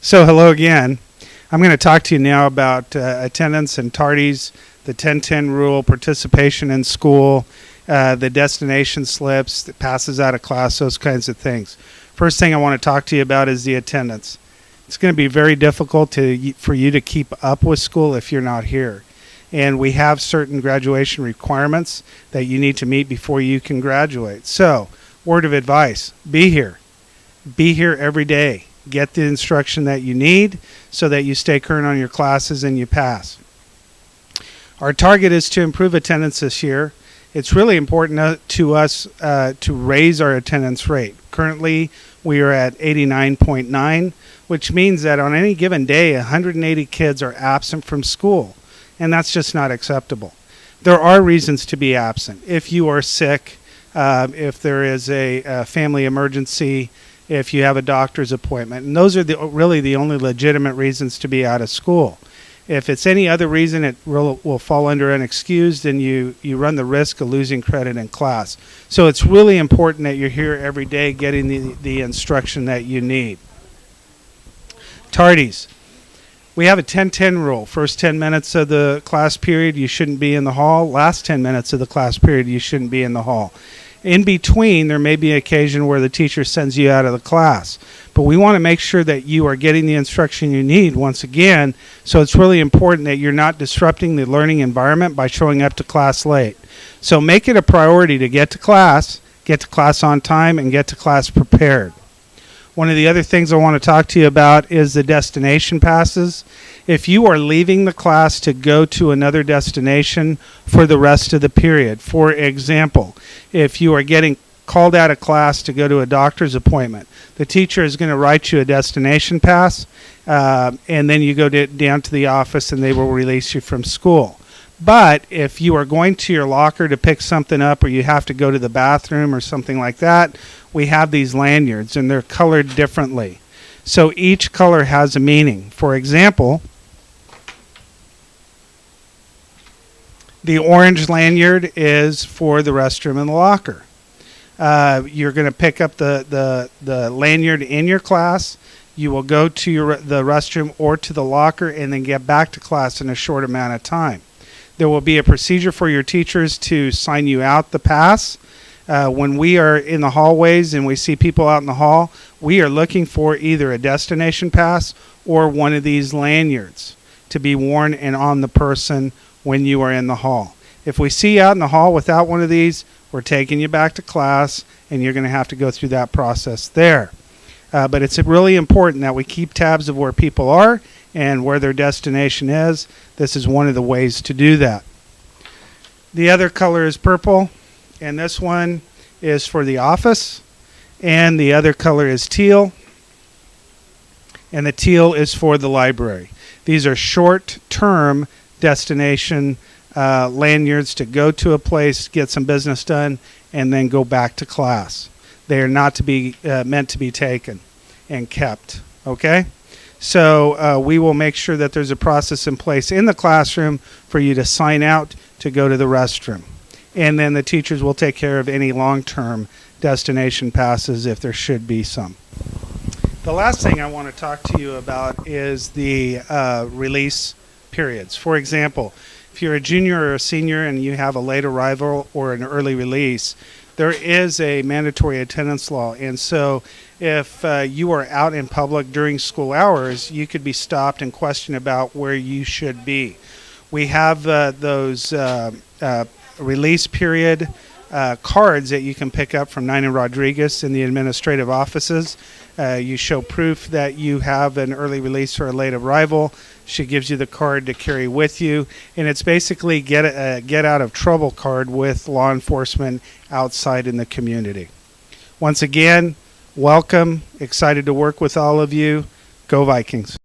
So hello again. I'm going to talk to you now about attendance and tardies, the 10-10 rule, participation in school, the destination slips, that passes out of class, those kinds of things. First thing I want to talk to you about is the attendance. It's going to be very difficult for you to keep up with school if you're not here. And we have certain graduation requirements that you need to meet before you can graduate. So, word of advice, be here. Be here every day. Get the instruction that you need so that you stay current on your classes and you pass. Our target is to improve attendance this year. It's really important to us to raise our attendance rate. Currently, we are at 89.9, which means that on any given day, 180 kids are absent from school, and that's just not acceptable. There are reasons to be absent. If you are sick, if there is a family emergency, if you have a doctor's appointment. And those are really the only legitimate reasons to be out of school. If it's any other reason, it will fall under unexcused, and you run the risk of losing credit in class. So it's really important that you're here every day getting the instruction that you need. Tardies. We have a 10-10 rule. First 10 minutes of the class period, you shouldn't be in the hall. Last 10 minutes of the class period, you shouldn't be in the hall. In between, there may be an occasion where the teacher sends you out of the class. But we want to make sure that you are getting the instruction you need once again. So it's really important that you're not disrupting the learning environment by showing up to class late. So make it a priority to get to class on time, and get to class prepared. One of the other things I want to talk to you about is the destination passes. If you are leaving the class to go to another destination for the rest of the period, for example, if you are getting called out of class to go to a doctor's appointment, the teacher is going to write you a destination pass, and then you go down to the office and they will release you from school. But if you are going to your locker to pick something up, or you have to go to the bathroom or something like that, we have these lanyards, and they're colored differently. So each color has a meaning. For example, the orange lanyard is for the restroom and the locker. You're going to pick up the lanyard in your class. You will go to the restroom or to the locker and then get back to class in a short amount of time. There will be a procedure for your teachers to sign you out the pass. When we are in the hallways and we see people out in the hall, we are looking for either a destination pass or one of these lanyards to be worn and on the person when you are in the hall. If we see you out in the hall without one of these, we're taking you back to class, and you're going to have to go through that process there. But it's really important that we keep tabs of where people are and where their destination is. This is one of the ways to do that. The other color is purple, and this one is for the office, and the other color is teal, and the teal is for the library. These are short-term destination lanyards to go to a place, get some business done, and then go back to class. They are not to be meant to be taken and kept. Okay? So we will make sure that there's a process in place in the classroom for you to sign out to go to the restroom. And then the teachers will take care of any long-term destination passes if there should be some. The last thing I want to talk to you about is the release periods. For example, if you're a junior or a senior and you have a late arrival or an early release, there is a mandatory attendance law. And so if you are out in public during school hours, you could be stopped and questioned about where you should be. We have those release period cards that you can pick up from Nina Rodriguez in the administrative offices. You show proof that you have an early release or a late arrival. She gives you the card to carry with you, and it's basically get out of trouble card with law enforcement outside in the community. Once again, welcome. Excited to work with all of you. Go Vikings.